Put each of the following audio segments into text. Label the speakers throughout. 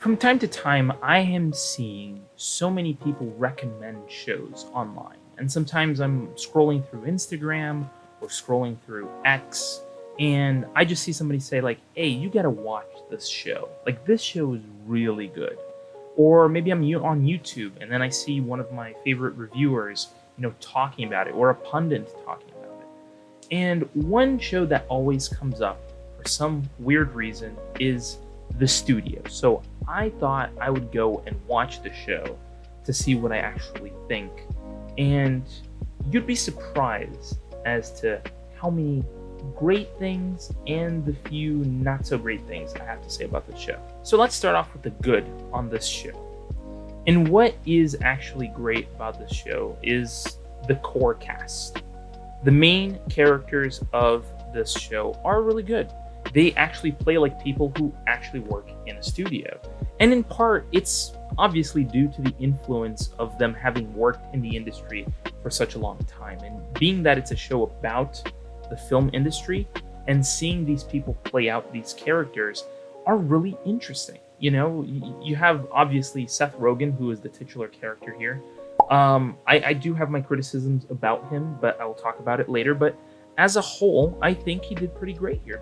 Speaker 1: From time to time, I am seeing so many people recommend shows online. And sometimes I'm scrolling through Instagram or scrolling through X, and I just see somebody say, like, hey, you gotta watch this show. Like, this show is really good. Or maybe on YouTube and then I see one of my favorite reviewers, talking about it, or a pundit talking about it. And one show that always comes up for some weird reason is The Studio. So I thought I would go and watch the show to see what I actually think. And you'd be surprised as to how many great things and the few not so great things I have to say about the show. So let's start off with the good on this show. And what is actually great about this show is the core cast. The main characters of this show are really good. They actually play like people who actually work in a studio. And in part, it's obviously due to the influence of them having worked in the industry for such a long time. And being that it's a show about the film industry, and seeing these people play out these characters are really interesting. You have obviously Seth Rogen, who is the titular character here. I do have my criticisms about him, but I will talk about it later. But as a whole, I think he did pretty great here,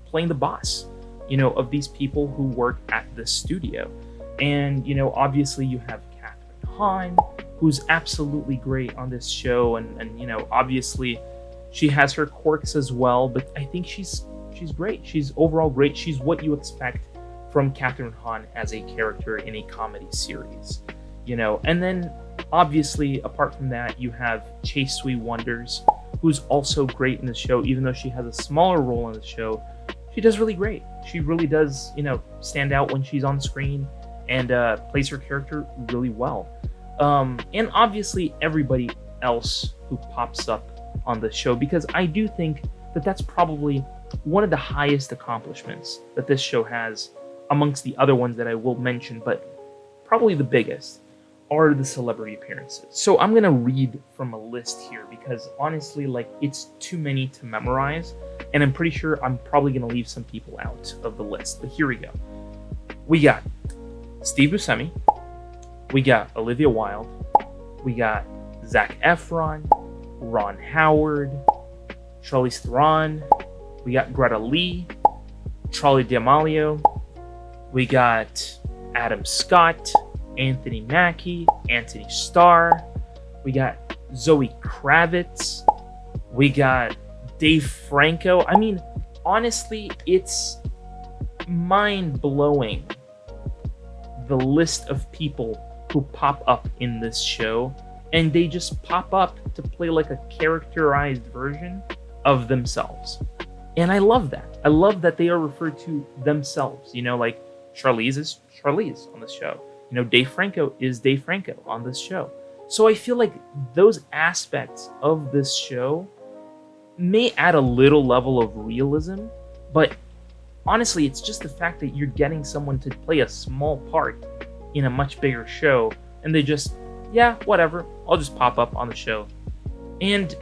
Speaker 1: playing the boss, of these people who work at the studio. And, obviously you have Catherine Hahn, who's absolutely great on this show. And obviously she has her quirks as well, but I think she's great. She's overall great. She's what you expect from Catherine Hahn as a character in a comedy series, And then, obviously, apart from that, you have Chase Sui Wonders, who's also great in the show. Even though she has a smaller role in the show, she does really great. She really does, stand out when she's on screen and plays her character really well. And obviously, everybody else who pops up on the show, because I do think that that's probably one of the highest accomplishments that this show has amongst the other ones that I will mention, but probably the biggest are the celebrity appearances. So I'm gonna read from a list here because honestly, it's too many to memorize, and I'm pretty sure I'm probably gonna leave some people out of the list, but here we go. We got Steve Buscemi, we got Olivia Wilde, we got Zac Efron, Ron Howard, Charlize Theron, we got Greta Lee, Charlie D'Amelio, we got Adam Scott, Anthony Mackie, Anthony Starr, we got Zoe Kravitz, we got Dave Franco. I mean, honestly, it's mind-blowing the list of people who pop up in this show, and they just pop up to play like a characterized version of themselves. And I love that. I love that they are referred to themselves. Like Charlize is Charlize on this show. Dave Franco is Dave Franco on this show. So I feel like those aspects of this show may add a little level of realism, but honestly, it's just the fact that you're getting someone to play a small part in a much bigger show, and they just, yeah, whatever, I'll just pop up on the show. And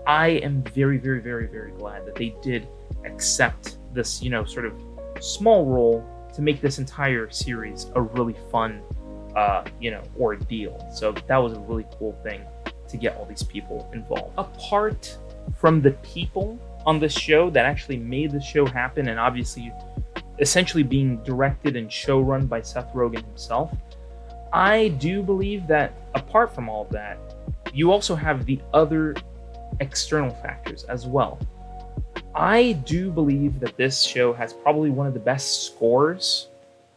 Speaker 1: I am very, very, very, very glad that they did accept this, sort of small role to make this entire series a really fun, ordeal. So that was a really cool thing to get all these people involved. Apart from the people on this show that actually made the show happen, and obviously essentially being directed and showrun by Seth Rogen himself, I do believe that apart from all of that, you also have the other external factors as well. I do believe that this show has probably one of the best scores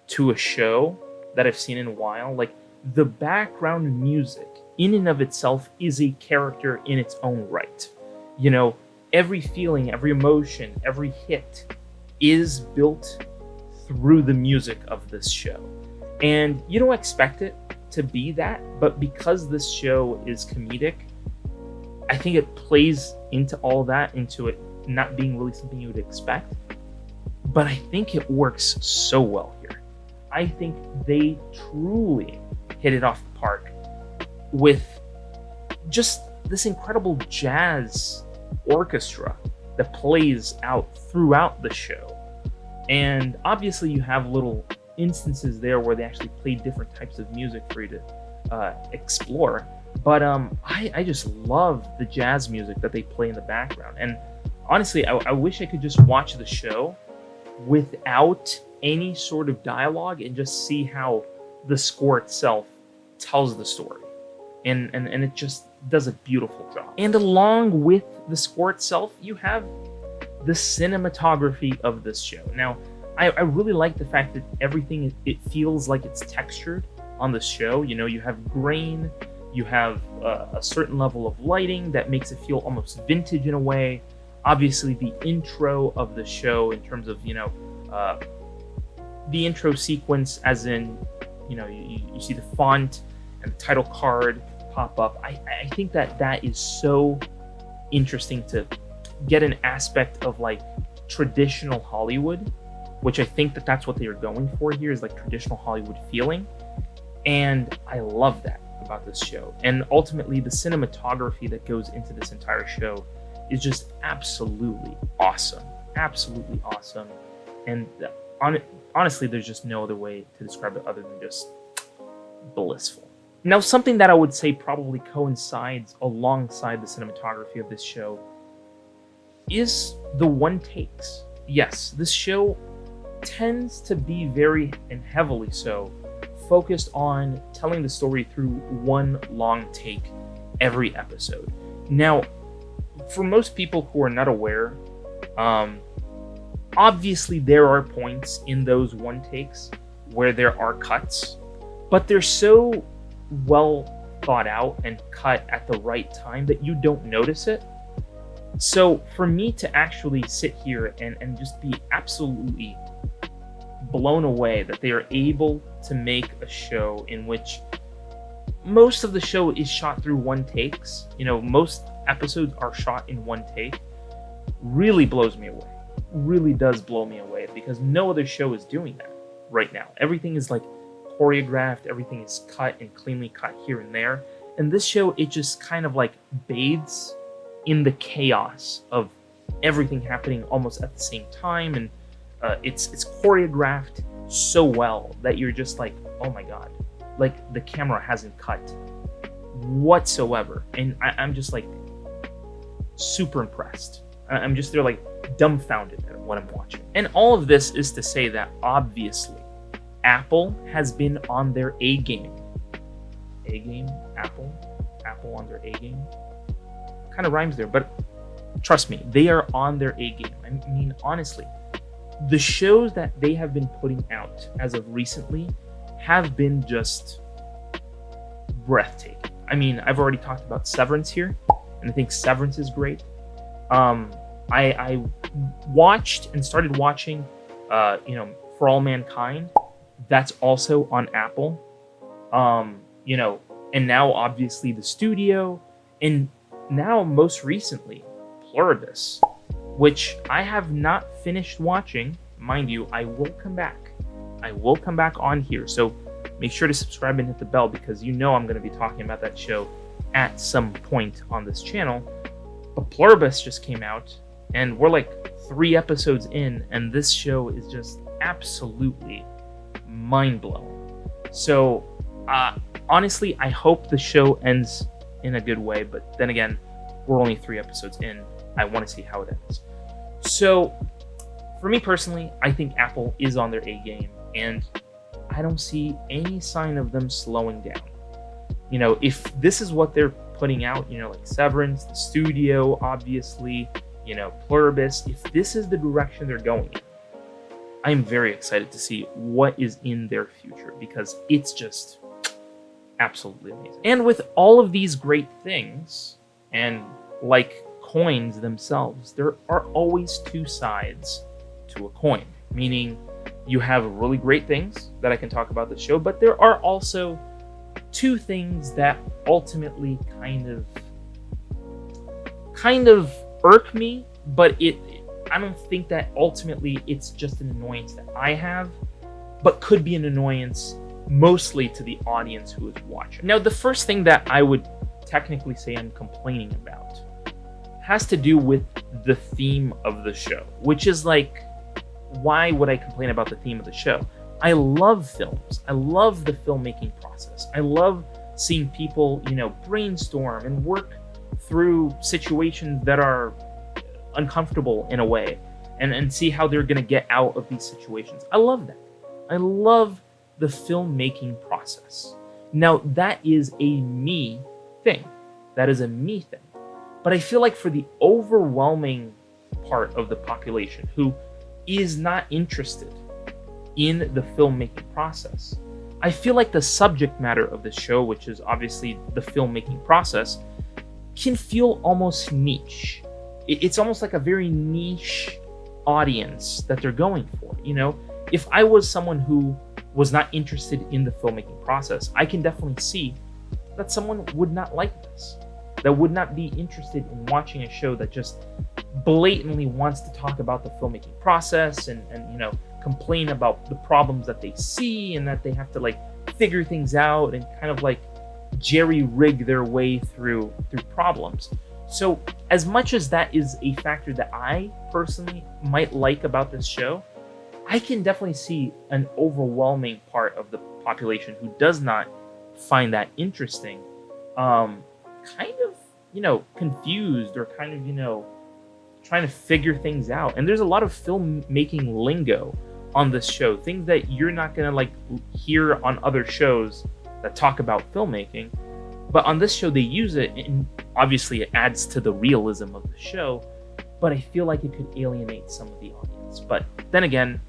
Speaker 1: to a show that I've seen in a while. Like, the background music in and of itself is a character in its own right. Every feeling, every emotion, every hit is built through the music of this show. And you don't expect it to be that, but because this show is comedic, I think it plays into all that, into it not being really something you would expect. But I think it works so well here. I think they truly hit it off the park with just this incredible jazz orchestra that plays out throughout the show. And obviously you have little instances there where they actually play different types of music for you to explore. But I just love the jazz music that they play in the background. And honestly, I wish I could just watch the show without any sort of dialogue and just see how the score itself tells the story. And it just does a beautiful job. And along with the score itself, you have the cinematography of this show. Now, I really like the fact that everything, it feels like it's textured on the show. You know, you have grain, you have a certain level of lighting that makes it feel almost vintage in a way. Obviously, the intro of the show, in terms of, you know, the intro sequence, as in, you know, you see the font and the title card pop up. I think that is so interesting to get an aspect of like traditional Hollywood, which I think that's what they are going for here, is like traditional Hollywood feeling. And I love that about this show. And ultimately, the cinematography that goes into this entire show is just absolutely awesome. Absolutely awesome. And honestly, there's just no other way to describe it other than just blissful. Now, something that I would say probably coincides alongside the cinematography of this show is the one takes. Yes, this show tends to be very, and heavily so, focused on telling the story through one long take every episode. Now, for most people who are not aware, obviously there are points in those one takes where there are cuts, but they're so well thought out and cut at the right time that you don't notice it. So for me to actually sit here and just be absolutely blown away that they are able to make a show in which most of the show is shot through one takes, you know, most episodes are shot in one take, really blows me away. Really does blow me away, because no other show is doing that right now. Everything is like choreographed, everything is cut and cleanly cut here and there. And this show, it just kind of like bathes in the chaos of everything happening almost at the same time, and it's choreographed so well that you're just like, oh my god, like the camera hasn't cut whatsoever. And I'm just like super impressed. I'm just there like dumbfounded at what I'm watching. And all of this is to say that obviously Apple has been on their A game. A game? Apple on their A game? Kind of rhymes there, but trust me, they are on their A game. I mean, honestly, the shows that they have been putting out as of recently have been just breathtaking. I mean, I've already talked about Severance here, and I think Severance is great. I watched and started watching, For All Mankind. That's also on Apple. And now obviously the studio, and now most recently Pluribus, which I have not finished watching. Mind you, I will come back. I will come back on here. So make sure to subscribe and hit the bell, because you know I'm going to be talking about that show at some point on this channel. But Pluribus just came out, and we're like 3 episodes in, and this show is just absolutely mind-blowing. So honestly, I hope the show ends in a good way, but then again, we're only 3 episodes in. I want to see how it ends. So for me personally, I think Apple is on their A game, and I don't see any sign of them slowing down. You know, if this is what they're putting out, you know, like Severance, the studio, obviously, you know, Pluribus, if this is the direction they're going in, I'm very excited to see what is in their future, because it's just absolutely amazing. And with all of these great things, and like coins themselves, there are always 2 sides to a coin, meaning you have really great things that I can talk about the show, but there are also 2 things that ultimately kind of irk me, but I don't think that ultimately it's just an annoyance that I have, but could be an annoyance mostly to the audience who is watching. Now, the first thing that I would technically say I'm complaining about has to do with the theme of the show, which is like, why would I complain about the theme of the show? I love films. I love the filmmaking process. I love seeing people, brainstorm and work through situations that are uncomfortable in a way, and see how they're going to get out of these situations. I love that. I love the filmmaking process. Now, that is a me thing. That is a me thing. But I feel like for the overwhelming part of the population who is not interested in the filmmaking process, I feel like the subject matter of the show, which is obviously the filmmaking process, can feel almost niche. It's almost like a very niche audience that they're going for. If I was someone who was not interested in the filmmaking process, I can definitely see that someone would not like this, that would not be interested in watching a show that just blatantly wants to talk about the filmmaking process and complain about the problems that they see, and that they have to figure things out and kind of jerry rig their way through problems. So as much as that is a factor that I personally might like about this show, I can definitely see an overwhelming part of the population who does not find that interesting, kind of, confused, or kind of, trying to figure things out. And there's a lot of filmmaking lingo on this show, things that you're not going to hear on other shows that talk about filmmaking. But on this show, they use it, and obviously it adds to the realism of the show, but I feel like it could alienate some of the audience. But then again,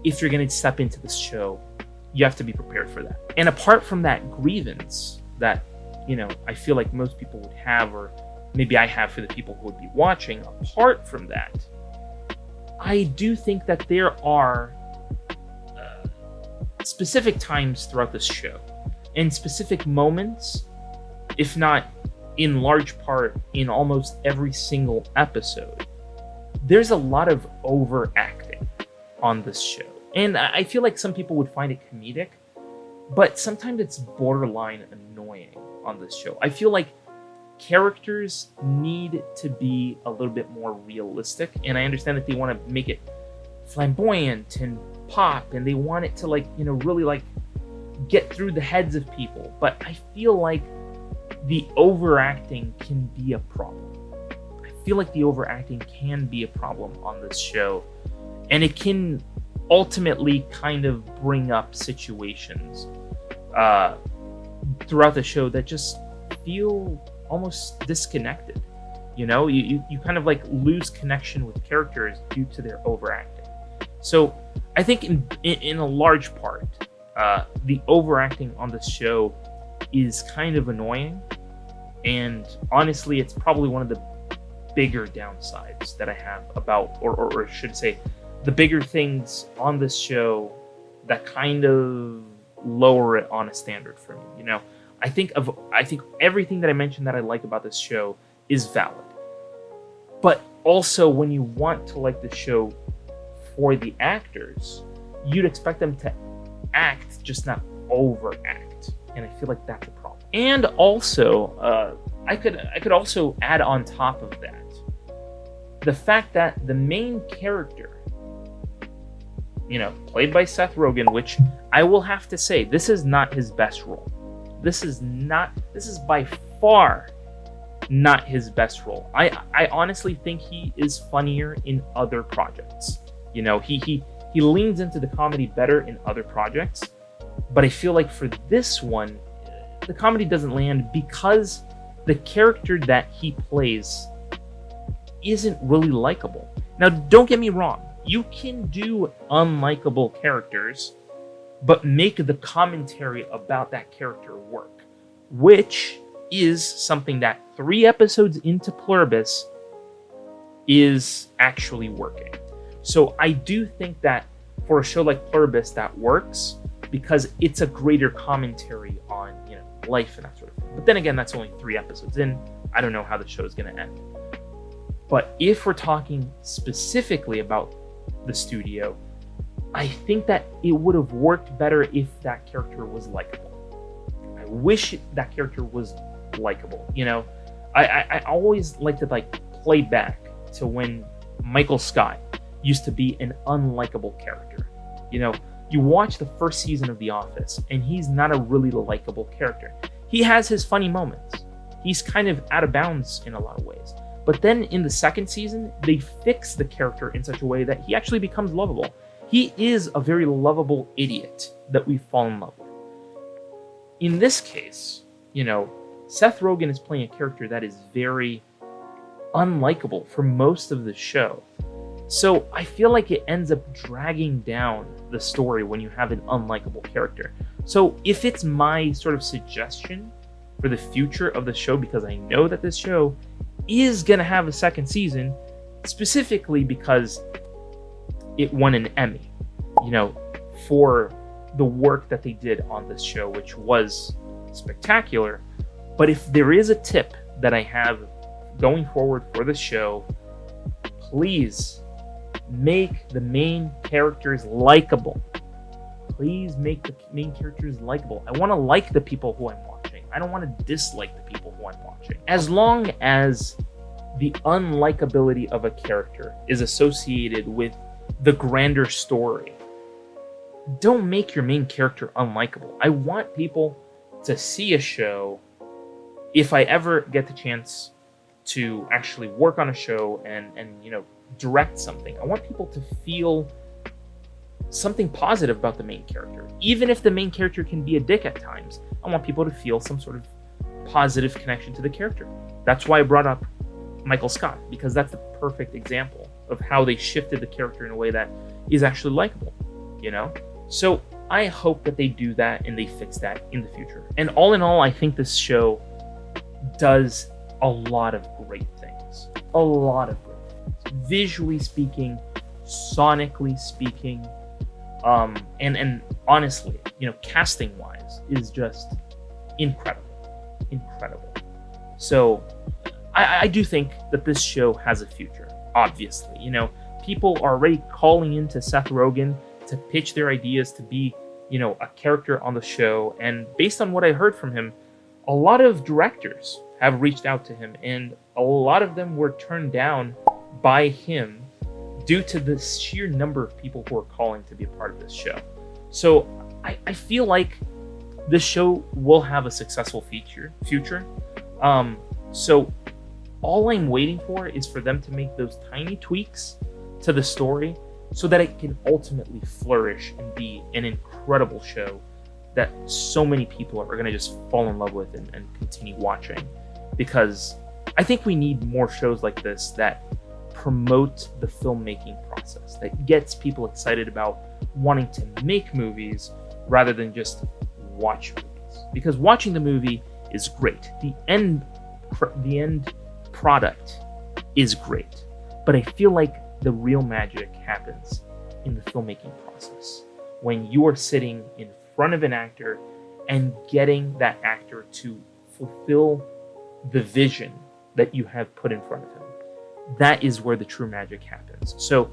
Speaker 1: if you're going to step into this show, you have to be prepared for that. And apart from that grievance that, I feel like most people would have, or maybe I have for the people who would be watching, apart from that, I do think that there are specific times throughout this show, and specific moments, if not in large part in almost every single episode, there's a lot of overacting on this show. And I feel like some people would find it comedic, but sometimes it's borderline annoying on this show. I feel like characters need to be a little bit more realistic, and I understand that they want to make it flamboyant and pop, and they want it to really get through the heads of people, but I feel like the overacting can be a problem. I feel like the overacting can be a problem on this show, and it can ultimately kind of bring up situations throughout the show that just feel almost disconnected. You kind of lose connection with characters due to their overacting. So I think in a large part, the overacting on this show is kind of annoying, and honestly, it's probably one of the bigger downsides that I have about, or should say, the bigger things on this show that kind of lower it on a standard for me. I think everything that I mentioned that I like about this show is valid, but also when you want to like the show for the actors, you'd expect them to act, just not overact, and I feel like that's a problem. And also, I could also add on top of that the fact that the main character, played by Seth Rogen, which I will have to say, this is not his best role. This is by far not his best role. I honestly think he is funnier in other projects. He leans into the comedy better in other projects, but I feel like for this one, the comedy doesn't land because the character that he plays isn't really likable. Now, don't get me wrong. You can do unlikable characters, but make the commentary about that character work, which is something that 3 episodes into Pluribus is actually working. So I do think that for a show like Pluribus, that works because it's a greater commentary on, life and that sort of thing. But then again, that's only 3 episodes in. I don't know how the show is going to end. But if we're talking specifically about the studio, I think that it would have worked better if that character was likable. I wish that character was likable. I always like to play back to when Michael Scott used to be an unlikable character. you watch the first season of The Office, and he's not a really likable character. He has his funny moments. He's kind of out of bounds in a lot of ways. But then in the second season, they fix the character in such a way that he actually becomes lovable. He is a very lovable idiot that we fall in love with. In this case, Seth Rogen is playing a character that is very unlikable for most of the show. So I feel like it ends up dragging down the story when you have an unlikable character. So if it's my sort of suggestion for the future of the show, because I know that this show is going to have a second season, specifically because it won an Emmy, for the work that they did on this show, which was spectacular. But if there is a tip that I have going forward for the show, please make the main characters likable. Please make the main characters likable. I want to like the people who I'm watching. I don't want to dislike the people who I'm watching. As long as the unlikability of a character is associated with the grander story, don't make your main character unlikable. I want people to see a show, if I ever get the chance to actually work on a show and direct something, I want people to feel something positive about the main character. Even if the main character can be a dick at times, I want people to feel some sort of positive connection to the character. That's why I brought up Michael Scott, because that's the perfect example of how they shifted the character in a way that is actually likable, So I hope that they do that and they fix that in the future. And all in all, I think this show does a lot of great things. A lot of great things. Visually speaking, sonically speaking, and honestly, casting wise is just incredible. So I do think that this show has a future, obviously. People are already calling into Seth Rogen to pitch their ideas to be, a character on the show. And based on what I heard from him, a lot of directors have reached out to him, and a lot of them were turned down by him due to the sheer number of people who are calling to be a part of this show. So I feel like this show will have a successful future. So all I'm waiting for is for them to make those tiny tweaks to the story so that it can ultimately flourish and be an incredible show that so many people are going to just fall in love with and continue watching. Because I think we need more shows like this that promote the filmmaking process, that gets people excited about wanting to make movies rather than just watch movies. Because watching the movie is great. The end product is great. But I feel like the real magic happens in the filmmaking process, when you are sitting in front of an actor and getting that actor to fulfill the vision that you have put in front of him. That is where the true magic happens. So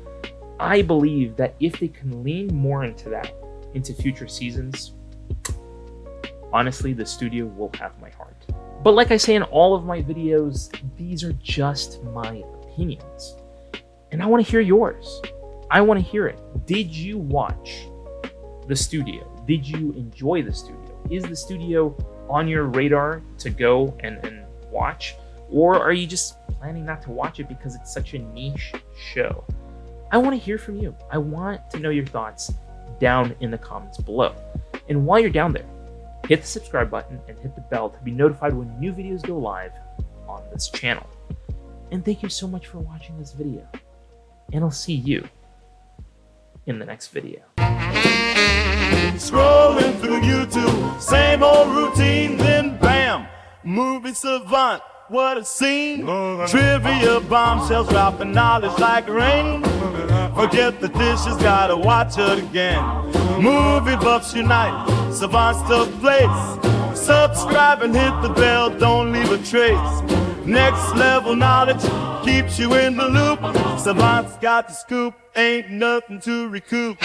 Speaker 1: I believe that if they can lean more into that, into future seasons, honestly, the studio will have my heart. But like I say in all of my videos, these are just my opinions. And I want to hear yours. I want to hear it. Did you watch The Studio? Did you enjoy The Studio? Is The Studio on your radar to go and watch? Or are you just planning not to watch it because it's such a niche show? I want to hear from you. I want to know your thoughts down in the comments below. And while you're down there, hit the subscribe button and hit the bell to be notified when new videos go live on this channel. And thank you so much for watching this video. And I'll see you in the next video.
Speaker 2: Scrolling through YouTube, same old routine, then bam, movie savant, what a scene. Trivia bombshells dropping knowledge like rain. Forget the dishes, gotta watch it again. Movie buffs unite, savants to place. Subscribe and hit the bell, don't leave a trace. Next level knowledge keeps you in the loop. Savants got the scoop, ain't nothing to recoup.